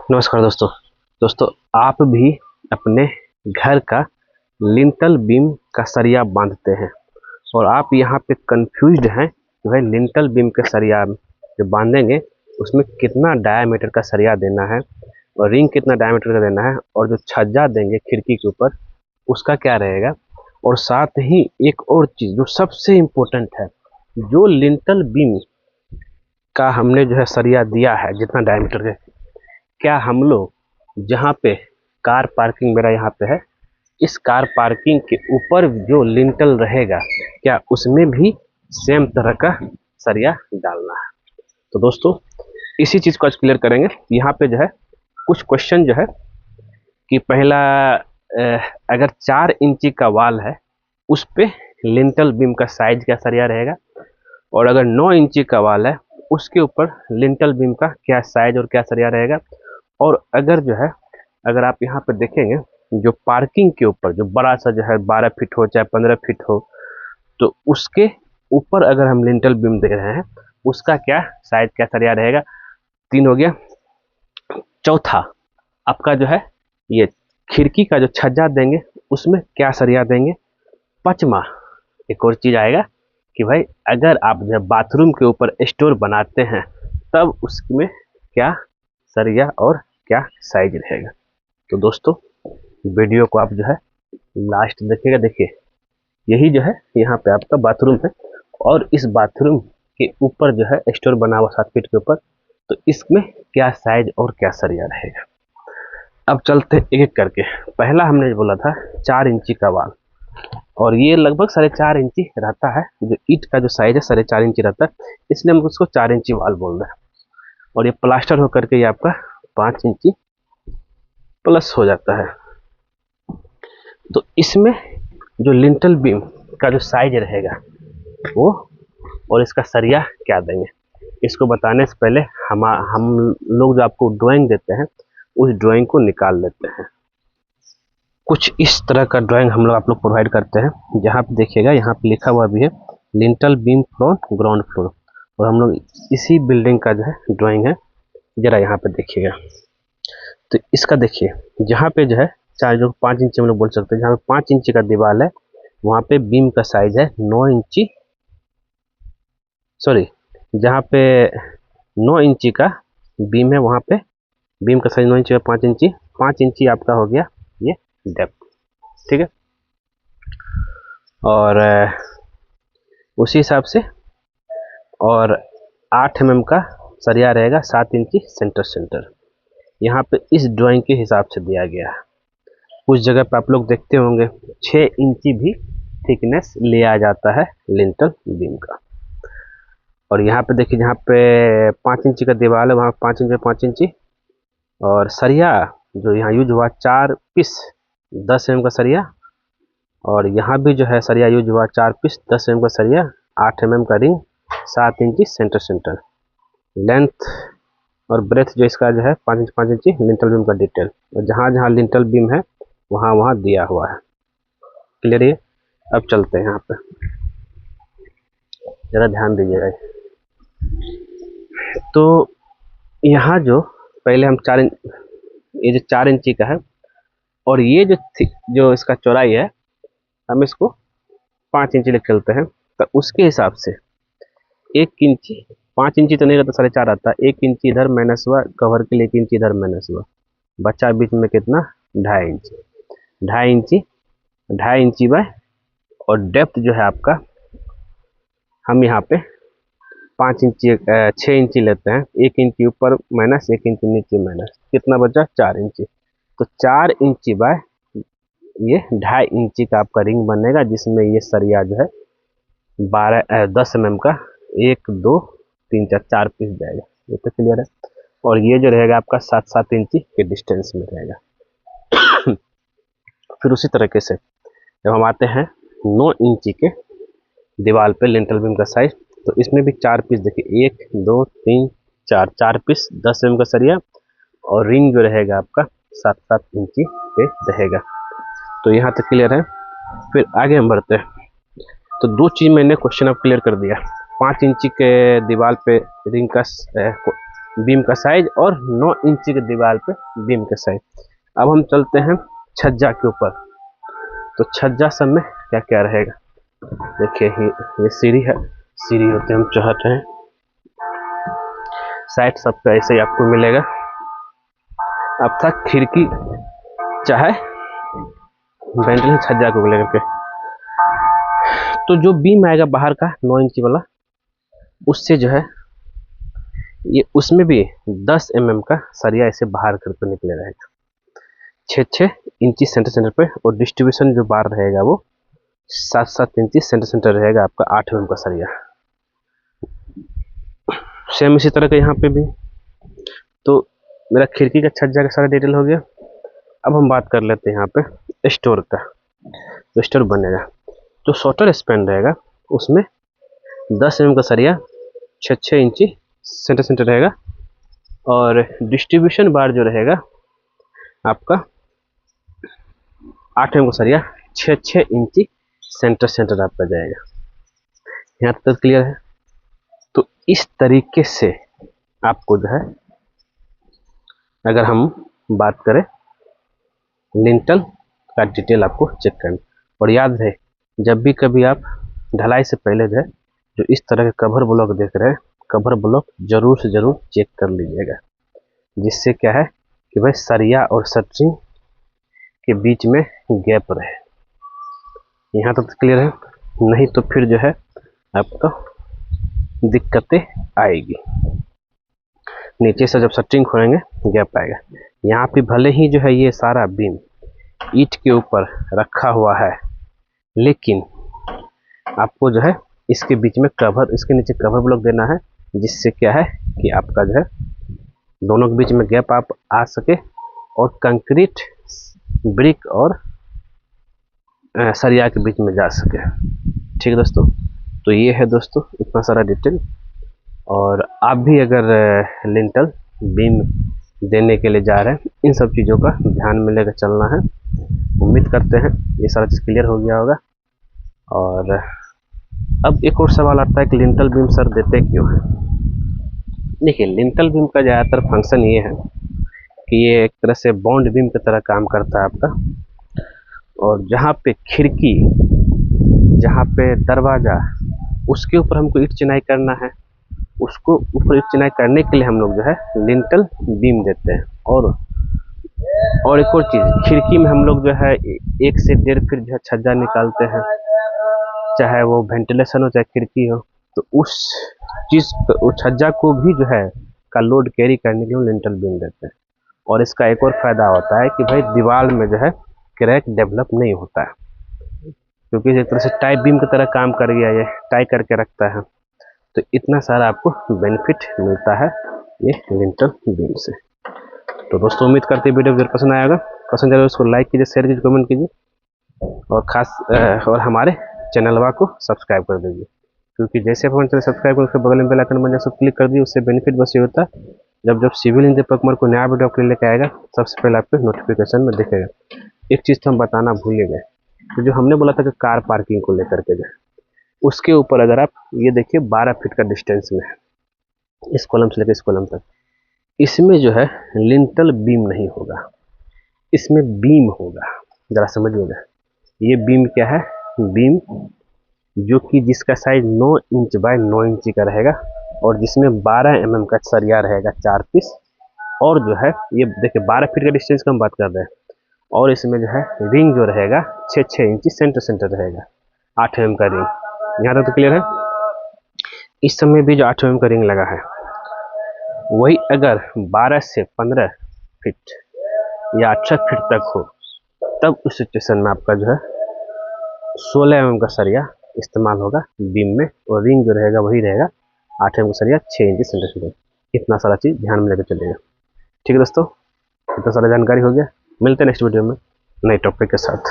नमस्कार दोस्तों। आप भी अपने घर का लिंटल बीम का सरिया बांधते हैं और आप यहाँ पे कंफ्यूज्ड हैं कि भाई लिंटल बीम के सरिया जो बांधेंगे उसमें कितना डायामीटर का सरिया देना है और रिंग कितना डायामीटर का देना है और जो छज्जा देंगे खिड़की के ऊपर उसका क्या रहेगा। और साथ ही एक और चीज़ जो सबसे इम्पोर्टेंट है, जो लिंटल बीम का हमने जो है सरिया दिया है जितना डायामीटर के, क्या हम लोग जहाँ पे कार पार्किंग मेरा यहाँ पे है, इस कार पार्किंग के ऊपर जो लिंटल रहेगा क्या उसमें भी सेम तरह का सरिया डालना है। तो दोस्तों इसी चीज़ को आज क्लियर करेंगे। यहाँ पे जो है कुछ क्वेश्चन जो है कि पहला, अगर 4 इंची का वाल है उस पे लिंटल बीम का साइज क्या सरिया रहेगा, और अगर 9 इंची का वाल है उसके ऊपर लिंटल बीम का क्या साइज और क्या सरिया रहेगा। और अगर जो है, अगर आप यहाँ पे देखेंगे जो पार्किंग के ऊपर जो बड़ा सा जो है 12 फीट हो चाहे 15 फीट हो, तो उसके ऊपर अगर हम लिंटल बीम दे रहे हैं उसका क्या साइज क्या सरिया रहेगा। 3 हो गया। चौथा आपका जो है ये खिड़की का जो छज्जा देंगे उसमें क्या सरिया देंगे। पांचवा एक और चीज आएगा कि भाई अगर आप जो बाथरूम के ऊपर स्टोर बनाते हैं तब उसमें क्या सरिया और क्या साइज रहेगा। तो दोस्तों वीडियो को आप जो है लास्ट देखिएगा। देखिए यही जो है यहाँ पे आपका बाथरूम है और इस बाथरूम के ऊपर जो है स्टोर बना हुआ 7 फीट के ऊपर, तो इसमें क्या साइज और क्या सरिया रहेगा। अब चलते एक एक करके। पहला हमने बोला था 4 इंची का वाल, और ये लगभग 4.5 इंची रहता है। जो ईंट का जो साइज है 4.5 इंची रहता है, इसलिए हम उसको 4 इंची वाल बोल रहे हैं। और ये प्लास्टर होकर के ये आपका 5 इंची प्लस हो जाता है। तो इसमें जो लिंटल बीम का जो साइज रहेगा वो और इसका सरिया क्या देंगे, इसको बताने से पहले हम लोग जो आपको ड्राइंग देते हैं उस ड्राइंग को निकाल लेते हैं। कुछ इस तरह का ड्राइंग हम लोग आप लोग प्रोवाइड करते हैं, जहाँ पे देखिएगा यहाँ पे लिखा हुआ भी है lintel beam from ground floor, और हम लोग इसी बिल्डिंग का जो है ड्राइंग है। जरा यहाँ पे देखिएगा तो इसका देखिए जहाँ पे जो है चाहे जो 5 इंची हम लोग बोल सकते हैं, जहाँ पे 5 इंची का दीवार है वहाँ पे बीम का साइज है 9 इंची, सॉरी जहाँ पे 9 इंची का बीम है वहाँ पे बीम का साइज 9 इंची का 5 इंची, 5 इंची आपका हो गया ये डेप्थ, ठीक है। और उसी हिसाब से और 8 mm का सरिया रहेगा 7 इंची सेंटर। यहाँ पे इस ड्राइंग के हिसाब से दिया गया है। कुछ जगह पे आप लोग देखते होंगे 6 इंची भी थिकनेस लिया जाता है लिंटल बीम का। और यहाँ पे देखिए जहाँ पे 5 इंची का दीवार है वहाँ 5 इंची, और सरिया जो यहाँ यूज हुआ 4 पीस 10 mm का सरिया, और यहाँ भी जो है सरिया यूज हुआ 4 पीस 10 mm का सरिया, 8 mm का रिंग, 7 इंची सेंटर। लेंथ और ब्रेथ जो इसका जो है 5 इंची लिंटल बीम का डिटेल, और जहाँ जहाँ लिंटल बीम है वहाँ वहाँ दिया हुआ है। क्लियर है। अब चलते हैं यहाँ पे, जरा ध्यान दीजिएगा। तो यहाँ जो पहले हम ये जो 4 इंची का है और ये जो इसका चौड़ाई है हम इसको 5 इंची लेके चलते हैं, तो उसके हिसाब से 1 इंची, 5 इंची तो नहीं रहता 4.5 आता, 1 इंची इधर माइनस हुआ कवर के लिए, 1 इंची इधर माइनस हुआ, बचा बीच में कितना 2.5 इंची, 2.5 इंची बाय, और डेप्थ जो है आपका हम यहाँ पे 5 इंची 6 इंची लेते हैं, 1 इंची ऊपर माइनस 1 इंची नीचे माइनस, कितना बचा 4 इंची। तो 4 इंची बाय ये 2.5 इंची का आपका रिंग बनेगा, जिसमें ये सरिया जो है 10 mm का 1 2 3 4 4 पीस जाएगा। ये तो क्लियर है। और ये जो रहेगा आपका 7 इंची के डिस्टेंस में रहेगा। फिर उसी तरीके से जब हम आते हैं 9 इंची के दीवार पे लिंटल बीम का साइज, तो इसमें भी 4 पीस देखिए 1 2 3 4 4 पीस 10 mm का सरिया, और रिंग जो रहेगा आपका 7 इंची पे रहेगा। तो यहाँ तक क्लियर है। फिर आगे हम बढ़ते हैं। तो 2 चीज़ मैंने क्वेश्चन अब क्लियर कर दिया। 5 इंची के दीवार पे रिंग का बीम का साइज और 9 इंची के दीवार पे बीम का साइज। अब हम चलते हैं छज्जा के ऊपर। तो छज्जा सब में क्या क्या रहेगा, देखिए ये सीढ़ी है, सीढ़ी होते हम चढ़ते हैं, साइड सब पे ऐसे ही आपको मिलेगा। अब था खिड़की, चाहे वेंटिलेशन छज्जा को लेकर के, तो जो बीम आएगा बाहर का 9 इंची वाला, उससे जो है ये उसमें भी 10 mm का सरिया ऐसे बाहर करके निकले रहेगा, 6 इंची सेंटर पे, और डिस्ट्रीब्यूशन जो बार रहेगा वो 7 इंची सेंटर रहेगा आपका 8 mm का सरिया। सेम इसी तरह का यहाँ पे भी। तो मेरा खिड़की का छज्जा का सारा डिटेल हो गया। अब हम बात कर लेते हैं यहाँ पे स्टोर का। तो स्टोर बनेगा जो शॉर्टर स्पैन रहेगा उसमें 10 mm का सरिया 6 इंची सेंटर रहेगा, और डिस्ट्रीब्यूशन बार जो रहेगा आपका 8 mm का सरिया 6 इंची सेंटर आपका जाएगा। यहाँ तक क्लियर है। तो इस तरीके से आपको जो है, अगर हम बात करें लिंटल का डिटेल आपको चेक करना, और याद रहे जब भी कभी आप ढलाई से पहले जो है जो इस तरह के कवर ब्लॉक देख रहे हैं, कवर ब्लॉक जरूर से जरूर चेक कर लीजिएगा, जिससे क्या है कि भाई सरिया और शटरिंग के बीच में गैप रहे। यहाँ तक तो क्लियर है, नहीं तो फिर जो है आपको दिक्कतें आएगी। नीचे से जब शटरिंग खोलेंगे गैप आएगा। यहाँ पे भले ही जो है ये सारा बीम ईंट के ऊपर रखा हुआ है, लेकिन आपको जो है इसके बीच में कवर, इसके नीचे कवर ब्लॉक देना है, जिससे क्या है कि आपका जो है दोनों के बीच में गैप आप आ सके, और कंक्रीट ब्रिक और सरिया के बीच में जा सके। ठीक है दोस्तों, तो ये है दोस्तों इतना सारा डिटेल। और आप भी अगर लिंटल बीम देने के लिए जा रहे हैं, इन सब चीज़ों का ध्यान में लेकर चलना है। उम्मीद करते हैं ये सारा चीज़ क्लियर हो गया होगा। और अब एक और सवाल आता है कि लिंटल बीम सर देते क्यों है। देखिए लिंटल बीम का ज़्यादातर फंक्शन ये है कि ये एक तरह से बॉन्ड बीम की तरह काम करता है आपका, और जहाँ पे खिड़की, जहाँ पे दरवाज़ा, उसके ऊपर हमको ईंट चिनाई करना है, उसको ऊपर ईंट चिनाई करने के लिए हम लोग जो है लिंटल बीम देते हैं। और एक और चीज़, खिड़की में हम लोग जो है 1 से 1.5 फीट जो है छज्जा निकालते हैं, चाहे वो वेंटिलेशन हो चाहे खिड़की हो, तो उस चीज़ उस छज्जा को भी जो है का लोड कैरी करने के लिए लिंटल बीम देते हैं। और इसका एक और फायदा होता है कि भाई दीवार में जो है क्रैक डेवलप नहीं होता है, क्योंकि एक तरह से टाई बीम की तरह काम कर गया, ये टाई करके रखता है। तो इतना सारा आपको बेनिफिट मिलता है ये लिंटल बीम से। तो दोस्तों उम्मीद करते हैं वीडियो जरूर पसंद आएगा। पसंद आए उसको लाइक कीजिए, शेयर कीजिए, कमेंट कीजिए, और खास और हमारे चैनलवा को सब्सक्राइब कर दीजिए, क्योंकि जैसे हमारे चैनल सब्सक्राइब कर उसके बगल में बेल आइकन बन जाए, सब क्लिक कर दिए। उससे बेनिफिट बस ये होता है जब सिविल इंजीनियर पकमर को नया वीडियो अपने लेके आएगा, सबसे पहले आपके नोटिफिकेशन में दिखेगा। एक चीज़ तो हम बताना भूल गए, तो जो हमने बोला था कि कार पार्किंग को लेकर के जाए, उसके ऊपर अगर आप ये देखिए 12 फीट का डिस्टेंस में है, इस कॉलम से लेकर इस कॉलम तक, इसमें जो है लिंटल बीम नहीं होगा, इसमें बीम होगा। ज़रा समझिएगा, ये बीम क्या है, बीम जो कि जिसका साइज 9 इंच बाय 9 इंची का रहेगा, और जिसमें 12 mm का सरिया रहेगा 4 पीस। और जो है ये देखिए 12 फीट का डिस्टेंस का हम बात कर रहे हैं, और इसमें जो है रिंग जो रहेगा 6 इंची सेंटर रहेगा, 8 mm का रिंग। यहाँ तक तो क्लियर है। इस समय भी जो 8 mm का रिंग लगा है, वही अगर 12 से 15 फीट या 18 फीट तक हो, तब उस सिचुएशन में आपका जो है 16 mm का सरिया इस्तेमाल होगा बीम में, और रिंग जो रहेगा वही रहेगा 8 mm का सरिया 6 इंची सेंटर। इतना सारा चीज़ ध्यान में लेकर चलेगा। ठीक है दोस्तों, इतना सारा जानकारी हो गया। मिलते हैं नेक्स्ट वीडियो में नए टॉपिक के साथ।